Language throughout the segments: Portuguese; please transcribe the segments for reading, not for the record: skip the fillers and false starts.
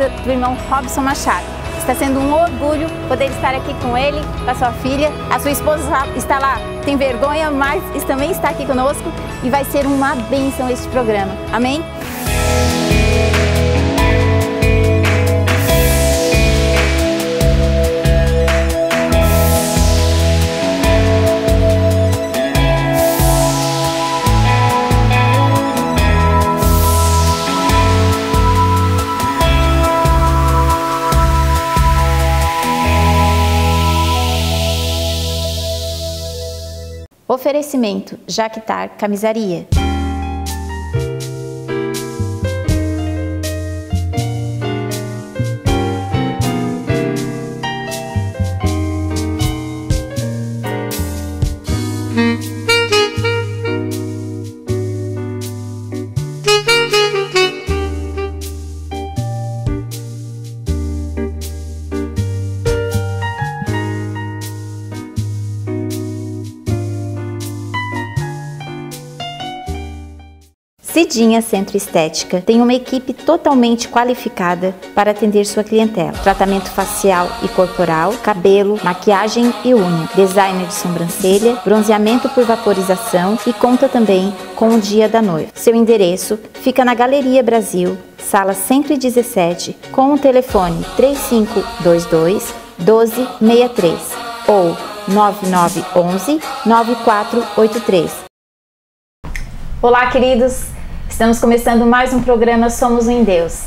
esposa do irmão Robson Machado. Está sendo um orgulho poder estar aqui com ele, com a sua filha. A sua esposa está lá, tem vergonha, mas também está aqui conosco e vai ser uma bênção este programa. Amém? Oferecimento Jactar Camisaria. Cidinha Centro Estética tem uma equipe totalmente qualificada para atender sua clientela. Tratamento facial e corporal, cabelo, maquiagem e unha, designer de sobrancelha, bronzeamento por vaporização e conta também com o dia da noiva. Seu endereço fica na Galeria Brasil, sala 117, com o telefone 3522 1263 ou 9911 9483. Olá, queridos! Estamos começando mais um programa Somos em Deus.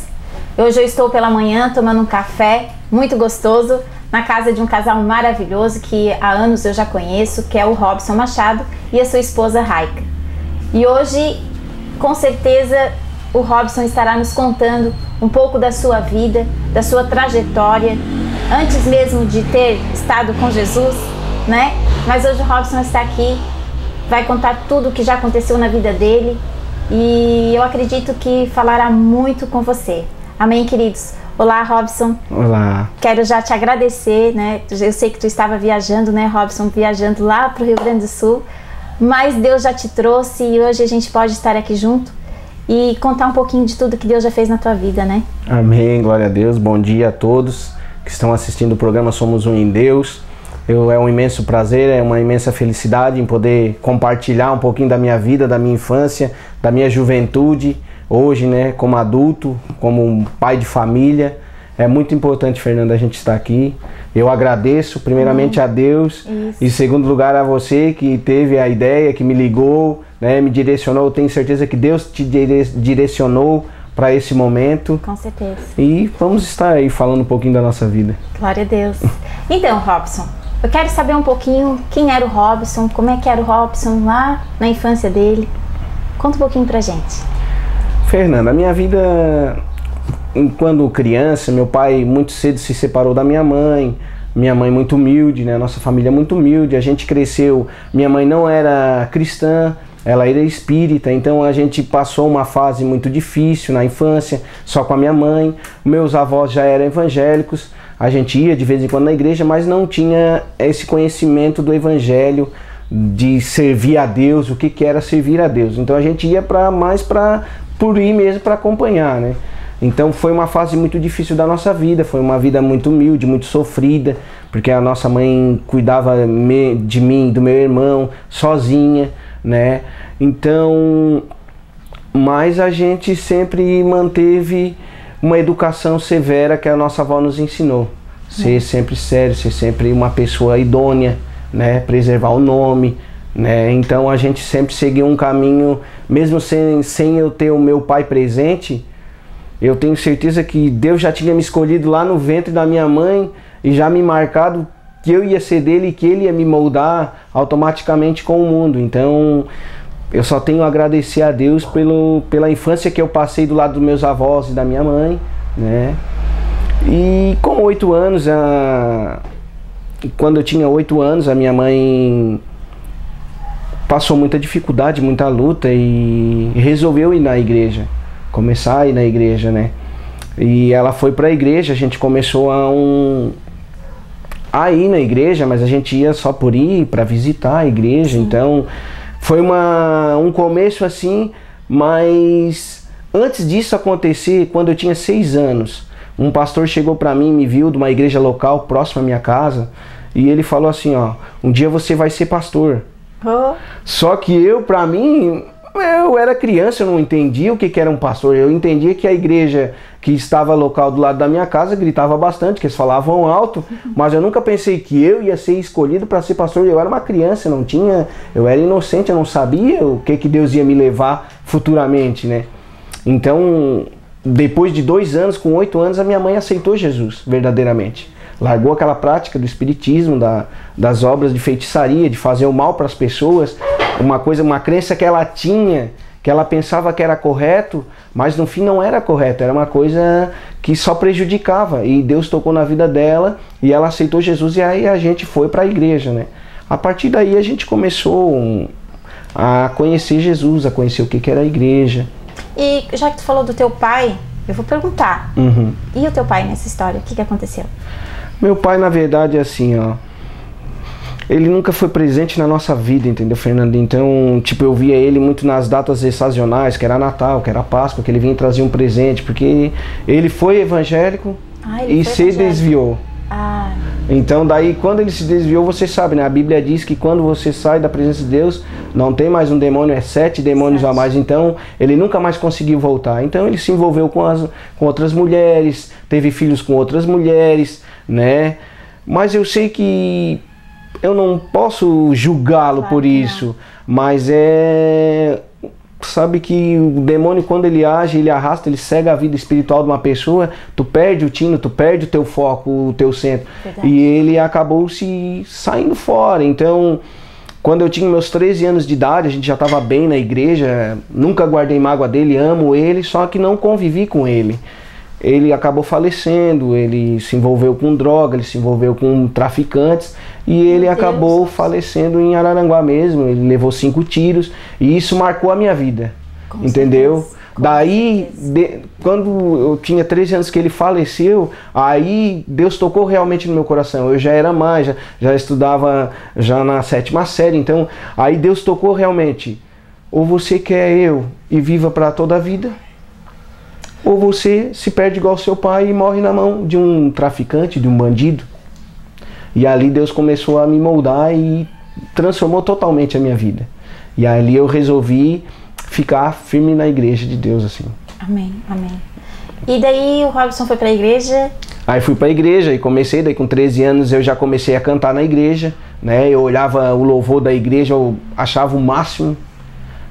Hoje eu estou pela manhã tomando um café muito gostoso na casa de um casal maravilhoso que há anos eu já conheço, que é o Robson Machado e a sua esposa Raika. E hoje, com certeza, o Robson estará nos contando um pouco da sua vida, da sua trajetória, antes mesmo de ter estado com Jesus, né? Mas hoje o Robson está aqui, vai contar tudo o que já aconteceu na vida dele. E eu acredito que falará muito com você. Amém, queridos? Olá, Robson. Olá. Quero já te agradecer, né? Eu sei que tu estava viajando, né, Robson? Viajando lá para o Rio Grande do Sul. Mas Deus já te trouxe e hoje a gente pode estar aqui junto e contar um pouquinho de tudo que Deus já fez na tua vida, né? Amém, glória a Deus. Bom dia a todos que estão assistindo o programa Somos Um em Deus. É um imenso prazer, é uma imensa felicidade em poder compartilhar um pouquinho da minha vida, da minha infância, da minha juventude, hoje, né, como adulto, como um pai de família. É muito importante, Fernanda, a gente estar aqui. Eu agradeço primeiramente a Deus e em segundo lugar a você que teve a ideia, que me ligou, né, me direcionou. Eu tenho certeza que Deus te direcionou para esse momento. Com certeza. E vamos estar aí falando um pouquinho da nossa vida. Glória a Deus. Então, Robson, eu quero saber um pouquinho quem era o Robson, como é que era o Robson lá na infância dele. Conta um pouquinho pra gente. Fernanda, a minha vida, quando criança, meu pai muito cedo se separou da minha mãe muito humilde, né? Nossa família é muito humilde, a gente cresceu, minha mãe não era cristã, ela era espírita, então a gente passou uma fase muito difícil na infância, só com a minha mãe. Meus avós já eram evangélicos, a gente ia de vez em quando na igreja, mas não tinha esse conhecimento do evangelho, de servir a Deus, o que era servir a Deus. Então a gente ia por ir mesmo para acompanhar, né? Então foi uma fase muito difícil da nossa vida, foi uma vida muito humilde, muito sofrida, porque a nossa mãe cuidava de mim, do meu irmão, sozinha, né? Então, mas a gente sempre manteve uma educação severa que a nossa avó nos ensinou. Ser sempre sério, ser sempre uma pessoa idônea, né? Preservar o nome, né? Então a gente sempre seguiu um caminho, mesmo sem eu ter o meu pai presente, eu tenho certeza que Deus já tinha me escolhido lá no ventre da minha mãe e já me marcado que eu ia ser dele e que ele ia me moldar automaticamente com o mundo. Então eu só tenho a agradecer a Deus pela infância que eu passei do lado dos meus avós e da minha mãe, né? E com 8 anos, quando eu tinha 8 anos, a minha mãe passou muita dificuldade, muita luta e resolveu ir na igreja, começar a ir na igreja, né? E ela foi para a igreja, a gente começou a ir na igreja, mas a gente ia só por ir, para visitar a igreja. Sim. Então foi um começo assim, mas antes disso acontecer, quando eu tinha 6 anos, um pastor chegou para mim, me viu de uma igreja local próxima à minha casa, e ele falou assim, ó, um dia você vai ser pastor. Oh. Só que para mim, eu era criança, eu não entendia o que era um pastor. Eu entendia que a igreja que estava local do lado da minha casa gritava bastante, que eles falavam alto, mas eu nunca pensei que eu ia ser escolhido para ser pastor. Eu era uma criança, eu era inocente, eu não sabia o que Deus ia me levar futuramente, né? Então, depois de 2 anos, com 8 anos, a minha mãe aceitou Jesus, verdadeiramente. Largou aquela prática do espiritismo, das obras de feitiçaria, de fazer o mal para as pessoas, uma crença que ela tinha, que ela pensava que era correto, mas no fim não era correto, era uma coisa que só prejudicava. E Deus tocou na vida dela e ela aceitou Jesus, e aí a gente foi para a igreja, né? A partir daí a gente começou a conhecer Jesus, a conhecer o que era a igreja. E já que tu falou do teu pai, eu vou perguntar, e o teu pai nessa história, o que aconteceu? Meu pai, na verdade, é assim, ó, ele nunca foi presente na nossa vida, entendeu, Fernando? Então, tipo, eu via ele muito nas datas sazonais, que era Natal, que era Páscoa, que ele vinha trazer um presente, porque ele foi evangélico e se desviou. Então, daí, quando ele se desviou, você sabe, né? A Bíblia diz que quando você sai da presença de Deus, não tem mais um demônio, é 7 demônios a mais. Então, ele nunca mais conseguiu voltar. Então, ele se envolveu com outras mulheres, teve filhos com outras mulheres, né? Mas eu sei que eu não posso julgá-lo por isso, mas sabe que o demônio, quando ele age, ele arrasta, ele cega a vida espiritual de uma pessoa, tu perde o tino, tu perde o teu foco, o teu centro. Verdade. E ele acabou se saindo fora. Então, quando eu tinha meus 13 anos de idade, a gente já estava bem na igreja, nunca guardei mágoa dele, amo ele, só que não convivi com ele. Ele acabou falecendo, ele se envolveu com droga, ele se envolveu com traficantes e ele acabou falecendo em Araranguá mesmo. Ele levou 5 tiros e isso marcou a minha vida, entendeu? Daí, quando eu tinha 13 anos que ele faleceu, aí Deus tocou realmente no meu coração. Eu já era mais, já estudava já na 7ª série, então aí Deus tocou realmente. Ou você quer eu e viva para toda a vida, ou você se perde igual seu pai e morre na mão de um traficante, de um bandido. E ali Deus começou a me moldar e transformou totalmente a minha vida. E ali eu resolvi ficar firme na igreja de Deus, assim. Amém, amém. E daí o Robson foi para a igreja? Aí fui para a igreja e comecei, daí com 13 anos eu já comecei a cantar na igreja, né? Eu olhava o louvor da igreja, eu achava o máximo.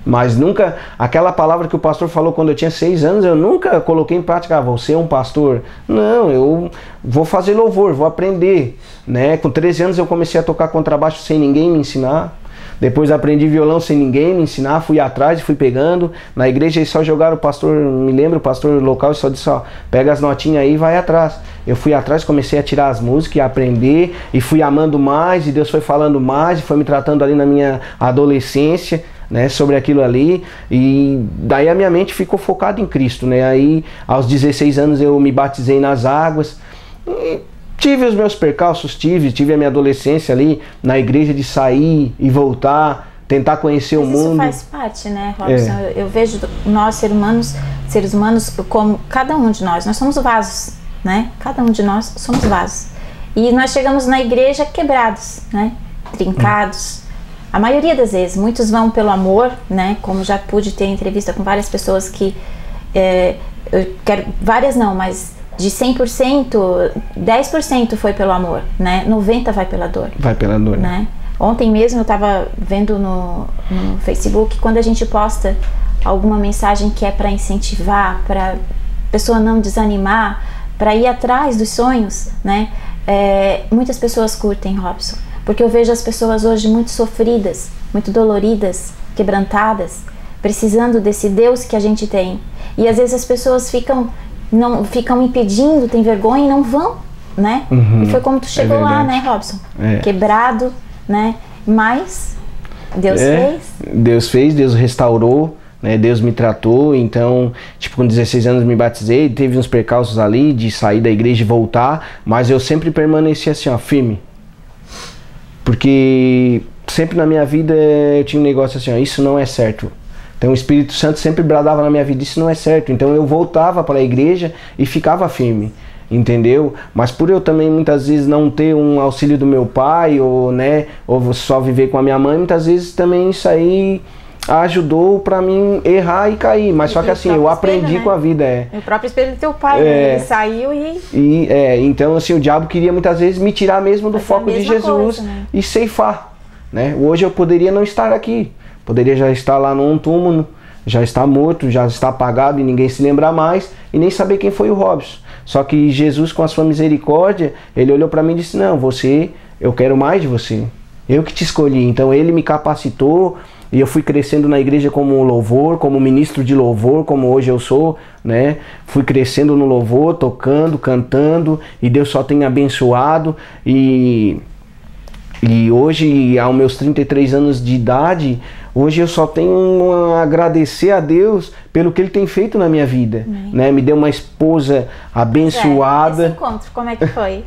Mas nunca, aquela palavra que o pastor falou quando eu tinha 6 anos, eu nunca coloquei em prática. Vou ser um pastor. Não, eu vou fazer louvor, vou aprender, né? Com 13 anos eu comecei a tocar contrabaixo sem ninguém me ensinar. Depois aprendi violão sem ninguém me ensinar, fui atrás e fui pegando. Na igreja eles só jogaram o pastor, me lembro, o pastor local só disse, ó, pega as notinhas aí e vai atrás. Eu fui atrás, comecei a tirar as músicas e aprender, e fui amando mais, e Deus foi falando mais, e foi me tratando ali na minha adolescência, né, sobre aquilo ali, e daí a minha mente ficou focada em Cristo, né? Aí aos 16 anos eu me batizei nas águas, e tive os meus percalços, tive a minha adolescência ali na igreja, de sair e voltar, tentar conhecer o mundo. Isso faz parte, né, Robson? Eu vejo nós seres humanos, como cada um de nós somos vasos, né? Cada um de nós somos vasos. E nós chegamos na igreja quebrados, né? Trincados. A maioria das vezes, muitos vão pelo amor, né? Como já pude ter entrevista com várias pessoas que, eu quero, várias não, mas de 100%, 10% foi pelo amor, né? 90% vai pela dor. Vai pela dor, né? Ontem mesmo eu estava vendo no Facebook, quando a gente posta alguma mensagem que é para incentivar, para a pessoa não desanimar, para ir atrás dos sonhos, né? Muitas pessoas curtem, Robson. Porque eu vejo as pessoas hoje muito sofridas, muito doloridas, quebrantadas, precisando desse Deus que a gente tem. E às vezes as pessoas ficam impedindo, têm vergonha e não vão, né? E foi como tu chegou lá, né, Robson? Quebrado, né? Mas Deus fez. Deus fez, Deus restaurou, né? Deus me tratou. Então, tipo, com 16 anos me batizei, teve uns percalços ali de sair da igreja e voltar, mas eu sempre permaneci assim, ó, firme. Porque sempre na minha vida eu tinha um negócio assim, ó, isso não é certo. Então o Espírito Santo sempre bradava na minha vida, isso não é certo. Então eu voltava para a igreja e ficava firme. entendeu? Mas por eu também muitas vezes não ter um auxílio do meu pai, ou, né, ou só viver com a minha mãe, muitas vezes também isso aí ajudou pra mim errar e cair. Mas só que assim, eu aprendi espelho, né? Com a vida. O próprio espelho do teu pai, né? Ele saiu então assim, o diabo queria muitas vezes me tirar mesmo do foco de Jesus coisa, né? E ceifar, né? Hoje eu poderia não estar aqui, poderia já estar lá num túmulo, já estar morto, já estar apagado e ninguém se lembrar mais e nem saber quem foi o Robson. Só que Jesus, com a sua misericórdia, ele olhou para mim e disse: não, eu quero mais de você, eu que te escolhi. Então ele me capacitou e eu fui crescendo na igreja como louvor, como ministro de louvor, como hoje eu sou, né? Fui crescendo no louvor, tocando, cantando, e Deus só tem abençoado. E hoje, aos meus 33 anos de idade, hoje eu só tenho a agradecer a Deus pelo que Ele tem feito na minha vida, né? Me deu uma esposa abençoada. Esse encontro, como é que foi?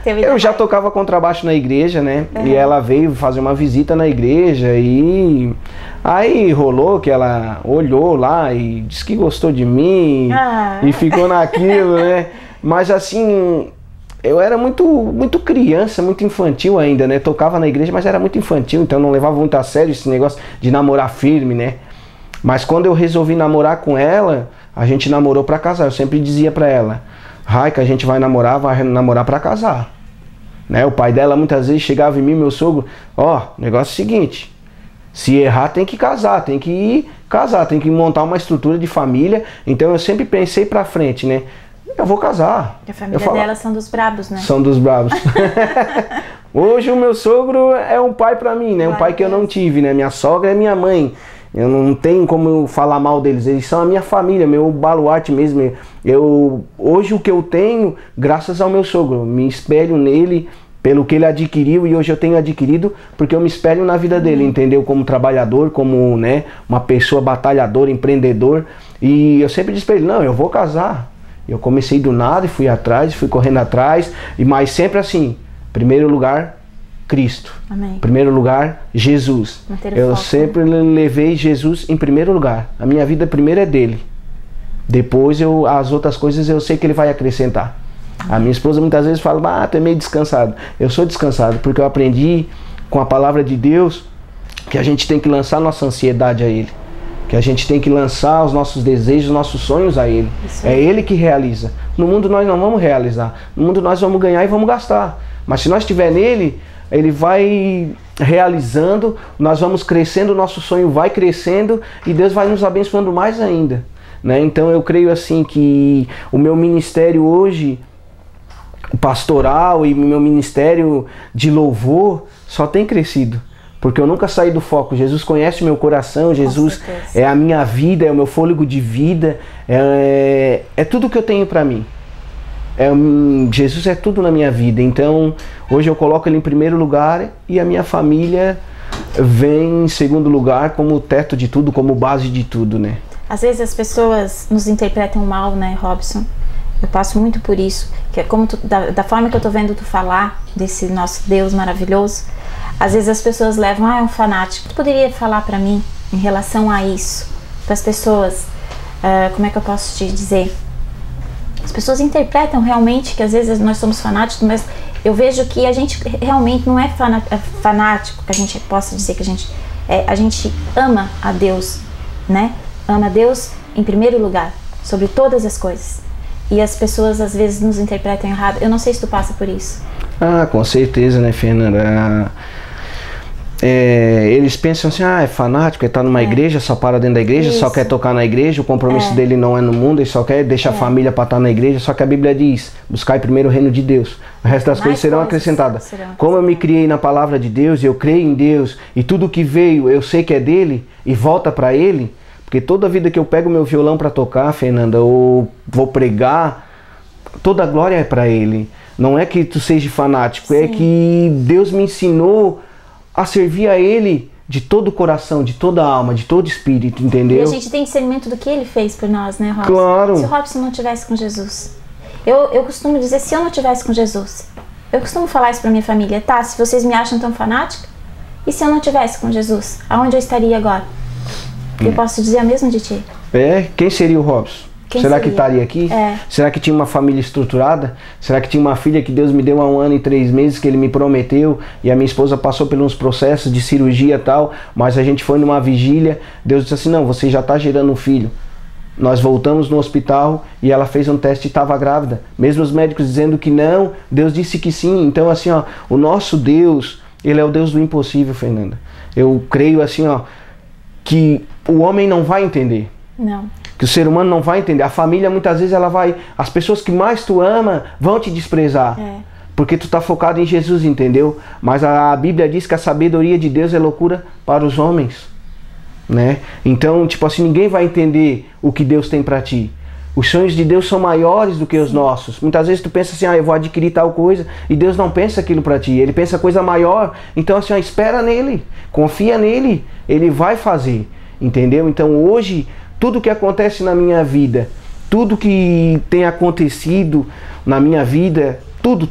Eu já tocava contrabaixo na igreja, né? Uhum. E ela veio fazer uma visita na igreja e aí rolou que ela olhou lá e disse que gostou de mim e ficou naquilo, né? Mas assim, eu era muito criança, muito infantil ainda, né? Tocava na igreja, mas era muito infantil, então não levava muito a sério esse negócio de namorar firme, né? Mas quando eu resolvi namorar com ela, a gente namorou pra casar. Eu sempre dizia pra ela: Raika, a gente vai namorar pra casar, né? O pai dela muitas vezes chegava em mim, meu sogro: ó, negócio é o seguinte, se errar tem que casar, tem que montar uma estrutura de família. Então eu sempre pensei pra frente, né? Eu vou casar. A família dela são dos brabos, né? São dos brabos. Hoje o meu sogro é um pai pra mim, né? Um pai que eu não tive, né? Minha sogra é minha mãe. Eu não tenho como eu falar mal deles. Eles são a minha família, meu baluarte mesmo. Hoje o que eu tenho, graças ao meu sogro, me espelho nele pelo que ele adquiriu, e hoje eu tenho adquirido porque eu me espelho na vida dele, entendeu? Como trabalhador, como, né, uma pessoa batalhadora, empreendedor. E eu sempre disse pra ele: não, eu vou casar. Eu comecei do nada e fui atrás, fui correndo atrás, mas sempre assim, primeiro lugar, Cristo. Amém. Primeiro lugar, Jesus. Eu sempre levei Jesus em primeiro lugar. A minha vida primeiro é dele. Depois as outras coisas eu sei que ele vai acrescentar. A minha esposa muitas vezes fala: tu é meio descansado. Eu sou descansado porque eu aprendi com a palavra de Deus que a gente tem que lançar nossa ansiedade a Ele. Que a gente tem que lançar os nossos desejos, os nossos sonhos a Ele. Isso. É Ele que realiza. No mundo nós não vamos realizar. No mundo nós vamos ganhar e vamos gastar. Mas se nós estiver nele, Ele vai realizando, nós vamos crescendo, o nosso sonho vai crescendo e Deus vai nos abençoando mais ainda, né? Então eu creio assim que o meu ministério hoje, o pastoral e o meu ministério de louvor só tem crescido. Porque eu nunca saí do foco. Jesus conhece o meu coração, Jesus é a minha vida, é o meu fôlego de vida, é tudo que eu tenho para mim. Jesus é tudo na minha vida. Então hoje eu coloco Ele em primeiro lugar e a minha família vem em segundo lugar como teto de tudo, como base de tudo, né? Às vezes as pessoas nos interpretam mal, né, Robson? Eu passo muito por isso, que é como da forma que eu tô vendo tu falar desse nosso Deus maravilhoso. Às vezes as pessoas levam: é um fanático. Tu poderia falar para mim em relação a isso? Para as pessoas, como é que eu posso te dizer? As pessoas interpretam realmente que às vezes nós somos fanáticos, mas eu vejo que a gente realmente não é fanático, que a gente possa dizer que a gente ama a Deus, né? Ama a Deus em primeiro lugar, sobre todas as coisas. E as pessoas às vezes nos interpretam errado. Eu não sei se tu passa por isso. Com certeza, né, Fernanda? Eles pensam assim: é fanático, ele tá numa igreja, só para dentro da igreja, só quer tocar na igreja, o compromisso dele não é no mundo, ele só quer deixar a família para estar na igreja. Só que a Bíblia diz: buscai primeiro o reino de Deus, o resto das coisas serão acrescentadas. Como eu me criei na palavra de Deus, eu creio em Deus, e tudo que veio eu sei que é dele e volta para ele. Porque toda vida que eu pego meu violão para tocar, Fernanda, ou vou pregar, toda a glória é para ele. Não é que tu seja fanático, é que Deus me ensinou a servir a Ele de todo o coração, de toda a alma, de todo o espírito, entendeu? E a gente tem discernimento do que Ele fez por nós, né, Robson? Claro. Se o Robson não tivesse com Jesus, eu costumo dizer: se eu não tivesse com Jesus, eu costumo falar isso pra minha família: tá, se vocês me acham tão fanática, e se eu não tivesse com Jesus, aonde eu estaria agora? Eu posso dizer a mesma de ti. Quem seria o Robson? Será que estaria aqui? Será que tinha uma família estruturada? Será que tinha uma filha que Deus me deu há 1 ano e 3 meses que Ele me prometeu, e a minha esposa passou por uns processos de cirurgia e tal, mas a gente foi numa vigília, Deus disse assim, não, você já está gerando um filho. Nós voltamos no hospital e ela fez um teste e estava grávida. Mesmo os médicos dizendo que não, Deus disse que sim. Então assim, ó, o nosso Deus, Ele é o Deus do impossível, Fernanda. Eu creio assim, ó, que o homem não vai entender. Não. Que o ser humano não vai entender. A família muitas vezes ela vai... As pessoas que mais tu ama vão te desprezar. Porque tu tá focado em Jesus, entendeu? Mas a Bíblia diz que a sabedoria de Deus é loucura para os homens, né? Então, tipo assim, ninguém vai entender o que Deus tem para ti. Os sonhos de Deus são maiores do que os nossos. Muitas vezes tu pensa assim, eu vou adquirir tal coisa, e Deus não pensa aquilo para ti, Ele pensa coisa maior. Então assim, espera nele, confia nele, Ele vai fazer, entendeu? Então hoje, tudo que acontece na minha vida, tudo que tem acontecido na minha vida, tudo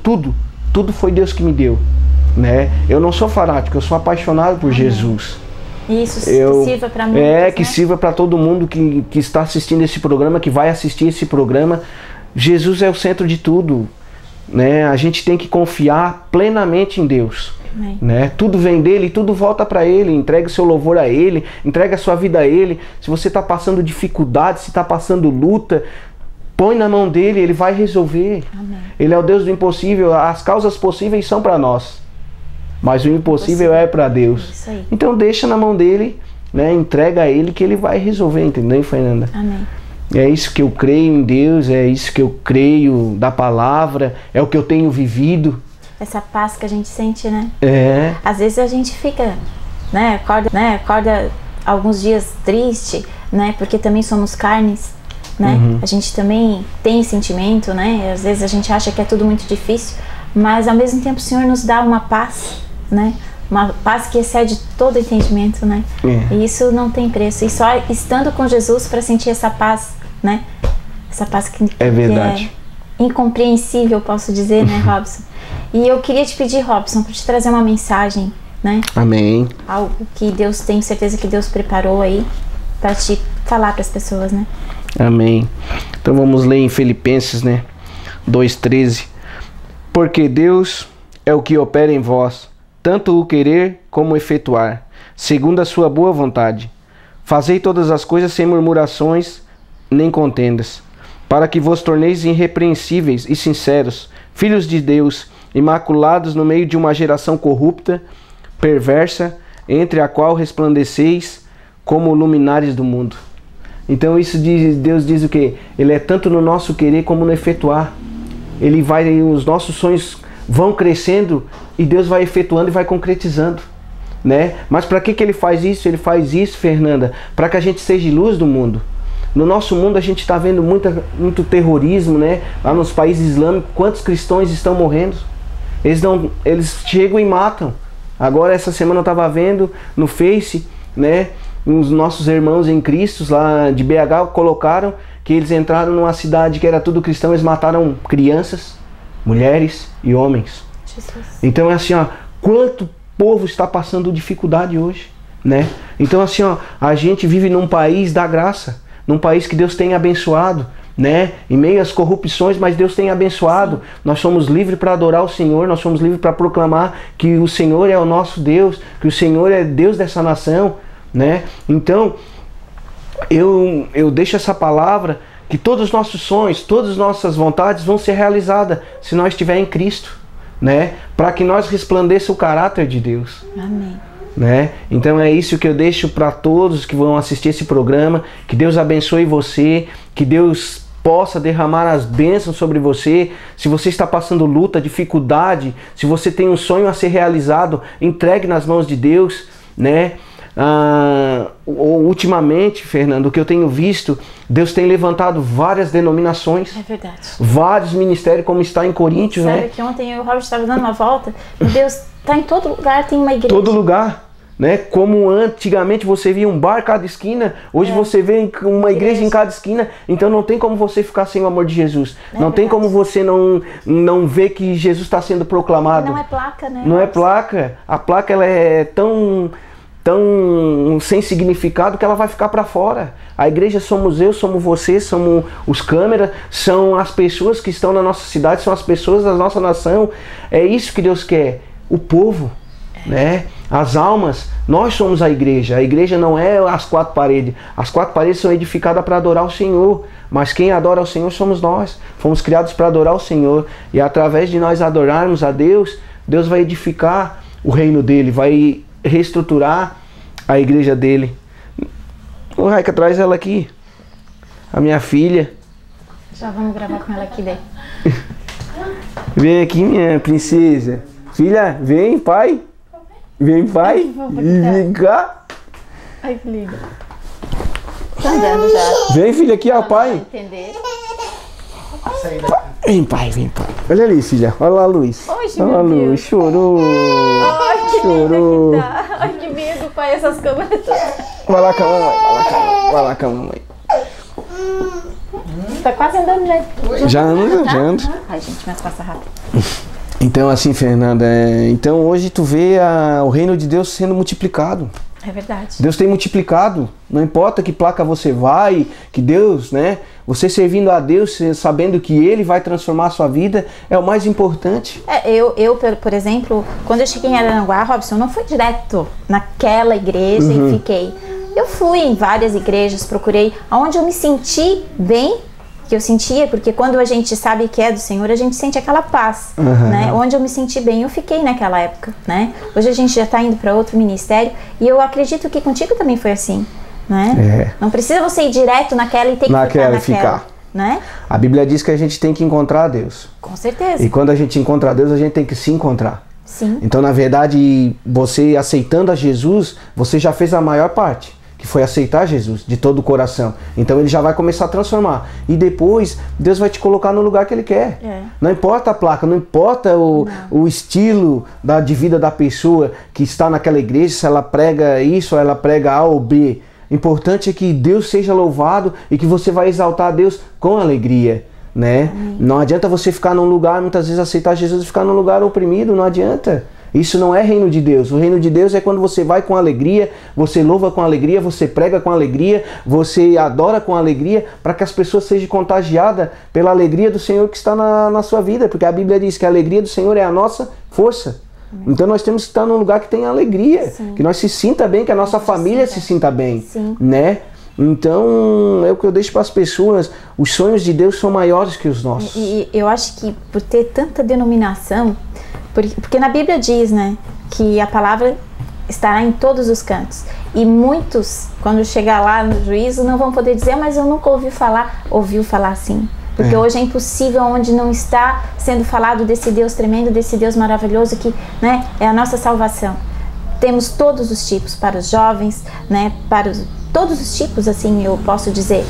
foi Deus que me deu, né? Eu não sou fanático, eu sou apaixonado por Jesus. Isso, que sirva para muitos, que sirva para todo mundo que está assistindo esse programa, que vai assistir esse programa. Jesus é o centro de tudo, né? A gente tem que confiar plenamente em Deus, né? Tudo vem dele, tudo volta para ele. Entrega o seu louvor a ele, entrega a sua vida a ele. Se você está passando dificuldade, se está passando luta, põe na mão dele, ele vai resolver. Amém. Ele é o Deus do impossível. As causas possíveis são para nós, mas o impossível é para Deus. Isso aí. Então deixa na mão dele, né? Entrega a ele que ele vai resolver, entendeu, Fernanda? Amém. É isso que eu creio em Deus, é isso que eu creio da palavra, é o que eu tenho vivido. Essa paz que a gente sente, né? Às vezes a gente fica, acorda alguns dias triste, né? Porque também somos carnes, né? A gente também tem sentimento, né? Às vezes a gente acha que é tudo muito difícil, mas ao mesmo tempo o Senhor nos dá uma paz, né? Uma paz que excede todo entendimento, né? E isso não tem preço. E só estando com Jesus para sentir essa paz, né? Essa paz que é verdade. Que é incompreensível, posso dizer, né, Robson? E eu queria te pedir, Robson, para te trazer uma mensagem, né? Amém. Algo que Deus, tenho certeza que Deus preparou aí para te falar para as pessoas, né? Amém. Então vamos ler em Filipenses, né? 2:13. Porque Deus é o que opera em vós, tanto o querer como o efetuar, segundo a sua boa vontade. Fazei todas as coisas sem murmurações nem contendas, para que vos torneis irrepreensíveis e sinceros, filhos de Deus, imaculados no meio de uma geração corrupta, perversa, entre a qual resplandeceis como luminares do mundo. Então isso diz, Deus diz o quê? Ele é tanto no nosso querer como no efetuar. Ele vai, os nossos sonhos vão crescendo e Deus vai efetuando e vai concretizando, né? Mas para que Ele faz isso? Ele faz isso, Fernanda, para que a gente seja luz do mundo. No nosso mundo a gente está vendo muito terrorismo, né? Lá nos países islâmicos, quantos cristãos estão morrendo? Eles chegam e matam. Agora essa semana eu estava vendo no Face, né? Os nossos irmãos em Cristo lá de BH colocaram que eles entraram numa cidade que era tudo cristão, eles mataram crianças, mulheres e homens. Jesus. Então é assim, ó, quanto povo está passando dificuldade hoje, né? Então assim, ó, a gente vive num país da graça, num país que Deus tem abençoado, né? Em meio às corrupções, mas Deus tem abençoado. Sim. Nós somos livres para adorar o Senhor, nós somos livres para proclamar que o Senhor é o nosso Deus, que o Senhor é Deus dessa nação, né? Então eu deixo essa palavra que todos os nossos sonhos, todas as nossas vontades vão ser realizadas se nós estivermos em Cristo, né? Para que nós resplandeça o caráter de Deus. Amém. Né? Então é isso que eu deixo para todos que vão assistir esse programa. Que Deus abençoe você, que Deus possa derramar as bênçãos sobre você. Se você está passando luta, dificuldade, se você tem um sonho a ser realizado, entregue nas mãos de Deus, né? Ultimamente, Fernando, o que eu tenho visto, Deus tem levantado várias denominações. É verdade. Vários ministérios, como está em Coríntios, sabe, né? que ontem eu e o Robert estava dando uma volta, e Deus está em todo lugar, tem uma igreja. Todo lugar, né? Como antigamente você via um bar em cada esquina, hoje você vê uma igreja em cada esquina. Então não tem como você ficar sem o amor de Jesus. Não tem como você não ver que Jesus está sendo proclamado. Não é placa, né? Não é placa. A placa ela é tão tão sem significado que ela vai ficar para fora. A igreja somos eu, somos você, somos os câmeras, são as pessoas que estão na nossa cidade, são as pessoas da nossa nação. É isso que Deus quer, o povo, né? As almas. Nós somos a igreja não é as quatro paredes. As quatro paredes são edificadas para adorar o Senhor, mas quem adora o Senhor somos nós. Fomos criados para adorar o Senhor, e através de nós adorarmos a Deus, Deus vai edificar o reino dele, vai reestruturar a igreja dele. Ô Raica, traz ela aqui, a minha filha. Já vamos gravar com ela aqui daí. Vem aqui, minha princesa. Filha, vem, pai. Vem, pai. E vem cá. Ai, que lindo. Tá andando já. Vem, filha, aqui, ó, pai. Entender. Vem, pai, vem, pai. Olha ali, filha. Olha lá, Luiz. Oxe, olha lá, Luiz. Chorou. Ai, que chorou. lindo que tá. Ai, que medo, pai, essas câmeras. Vai lá com a mamãe, vai lá com a mamãe. Tá quase andando já. Já ando. Ai, gente, mas passa rápido. Então, assim, Fernanda, então hoje tu vê o reino de Deus sendo multiplicado. É verdade. Deus tem multiplicado, não importa que placa você vai, que Deus, né? Você servindo a Deus, sabendo que Ele vai transformar a sua vida, é o mais importante. Eu, por exemplo, quando eu cheguei em Araranguá, Robson, eu não fui direto naquela igreja e fiquei. Eu fui em várias igrejas, procurei onde eu me senti bem, que eu sentia, porque quando a gente sabe que é do Senhor, a gente sente aquela paz, né? Onde eu me senti bem, eu fiquei naquela época, né? Hoje a gente já está indo para outro ministério e eu acredito que contigo também foi assim, né? Não precisa você ir direto naquela e ter que ficar, né? A Bíblia diz que a gente tem que encontrar Deus. Com certeza. E quando a gente encontra Deus, a gente tem que se encontrar. Sim. Então, na verdade, você aceitando a Jesus, você já fez a maior parte, que foi aceitar Jesus de todo o coração. Então ele já vai começar a transformar. E depois, Deus vai te colocar no lugar que Ele quer. Não importa a placa, não importa o estilo de vida da pessoa que está naquela igreja, se ela prega isso ou ela prega A ou B. O importante é que Deus seja louvado e que você vai exaltar a Deus com alegria, né? Não adianta você ficar num lugar, muitas vezes aceitar Jesus e ficar num lugar oprimido, não adianta. Isso não é reino de Deus. O reino de Deus é quando você vai com alegria, você louva com alegria, você prega com alegria, você adora com alegria, para que as pessoas sejam contagiadas pela alegria do Senhor que está na sua vida. Porque a Bíblia diz que a alegria do Senhor é a nossa força. Então nós temos que estar num lugar que tenha alegria, que nós se sinta bem, que a nossa família se sinta bem, né? Então, é o que eu deixo para as pessoas, os sonhos de Deus são maiores que os nossos. E eu acho que por ter tanta denominação, porque na Bíblia diz, né, que a palavra estará em todos os cantos. E muitos, quando chegar lá no juízo, não vão poder dizer, mas eu nunca ouviu falar sim. Porque hoje é impossível onde não está sendo falado desse Deus tremendo, desse Deus maravilhoso que, né, é a nossa salvação. Temos todos os tipos, para os jovens, né, todos os tipos, assim, eu posso dizer.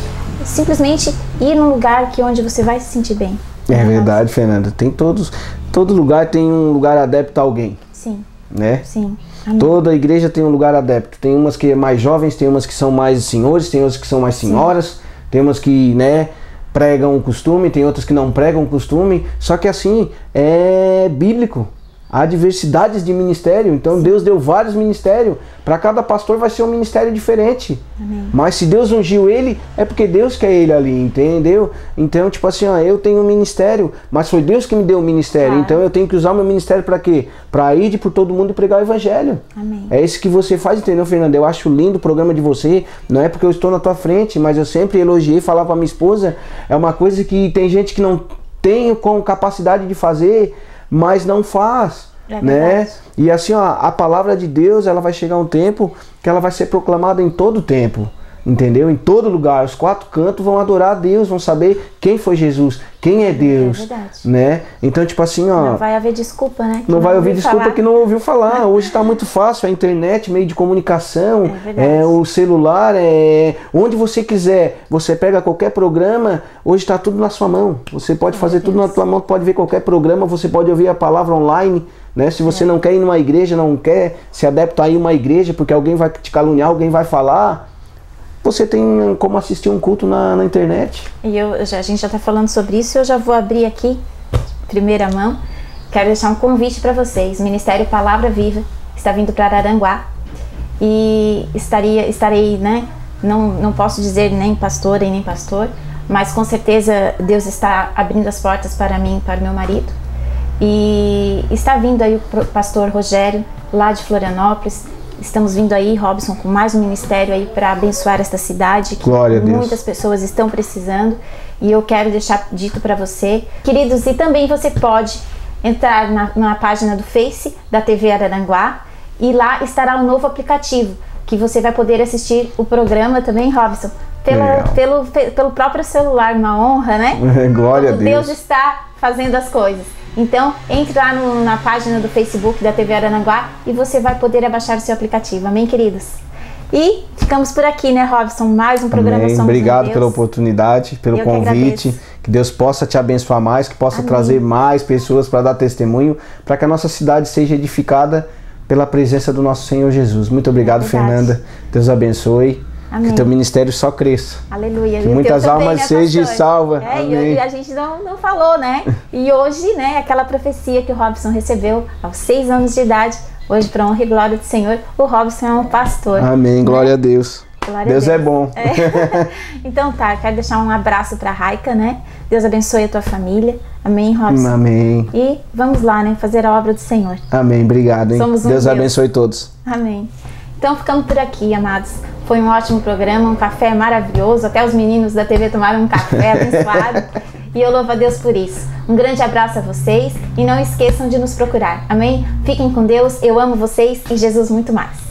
Simplesmente ir num lugar onde você vai se sentir bem. É verdade, Fernanda. Tem todo lugar tem um lugar adepto a alguém. Sim. Né? Sim. Amém. Toda igreja tem um lugar adepto. Tem umas que é mais jovens, tem umas que são mais senhores, tem outras que são mais senhoras, tem umas que, né, pregam o costume, tem outras que não pregam o costume. Só que assim, é bíblico. Há diversidades de ministério, então Deus deu vários ministérios. Para cada pastor vai ser um ministério diferente. Amém. Mas se Deus ungiu ele, é porque Deus quer ele ali, entendeu? Então, tipo assim, ó, eu tenho um ministério, mas foi Deus que me deu o ministério. Então eu tenho que usar o meu ministério para quê? Para ir por todo mundo e pregar o evangelho. Amém. É isso que você faz, entendeu, Fernanda? Eu acho lindo o programa de você. Não é porque eu estou na tua frente, mas eu sempre elogiei, falar para minha esposa. É uma coisa que tem gente que não tem com capacidade de fazer, mas não faz, né? E assim, ó, a palavra de Deus, ela vai chegar um tempo que ela vai ser proclamada em todo o tempo, entendeu? Em todo lugar, os quatro cantos vão adorar a Deus, vão saber quem foi Jesus, quem é Deus, né? Então, tipo assim, ó, não vai haver desculpa, né? Não vai ouvir desculpa que não ouviu falar. Hoje está muito fácil, a internet, meio de comunicação, o celular, onde você quiser, você pega qualquer programa, hoje está tudo na sua mão. Você pode fazer tudo na tua mão, pode ver qualquer programa, você pode ouvir a palavra online, né? Se você não quer ir numa igreja, não quer se adaptar a ir uma igreja, porque alguém vai te caluniar, alguém vai falar, você tem como assistir um culto na internet. E a gente já está falando sobre isso, eu já vou abrir aqui, primeira mão. Quero deixar um convite para vocês. Ministério Palavra Viva está vindo para Araranguá. e estarei, né? Não posso dizer nem pastora e nem pastor, mas com certeza Deus está abrindo as portas para mim e para o meu marido. E está vindo aí o pastor Rogério, lá de Florianópolis. Estamos vindo aí, Robson, com mais um ministério aí para abençoar esta cidade, que muitas pessoas estão precisando. E eu quero deixar dito para você, queridos, e também você pode entrar na página do Face da TV Araranguá, e lá estará um novo aplicativo, que você vai poder assistir o programa também, Robson, pelo próprio celular. Uma honra, né? Glória a Deus. Deus está fazendo as coisas. Então, entre lá na página do Facebook da TV Araranguá e você vai poder abaixar o seu aplicativo. Amém, queridos? E ficamos por aqui, né, Robson? Mais um programa Somos Obrigado Deus. Pela oportunidade, pelo convite. Que Deus possa te abençoar mais, que possa trazer mais pessoas para dar testemunho, para que a nossa cidade seja edificada pela presença do nosso Senhor Jesus. Muito obrigado, Fernanda. Deus abençoe. Amém. Que teu ministério só cresça. Aleluia. Que muitas almas sejam salvas. E a gente não falou, né? E hoje, né, aquela profecia que o Robson recebeu aos 6 anos de idade, hoje, para honra e glória do Senhor, o Robson é um pastor. Amém. Né? Glória a Deus. Glória Deus a Deus. É bom. Então tá, quero deixar um abraço para a Raica, né? Deus abençoe a tua família. Amém, Robson? Amém. E vamos lá, né? Fazer a obra do Senhor. Amém. Obrigado, hein? Deus abençoe todos. Amém. Então ficamos por aqui, amados. Foi um ótimo programa, um café maravilhoso. Até os meninos da TV tomaram um café abençoado. E eu louvo a Deus por isso. Um grande abraço a vocês e não esqueçam de nos procurar. Amém? Fiquem com Deus, eu amo vocês e Jesus muito mais.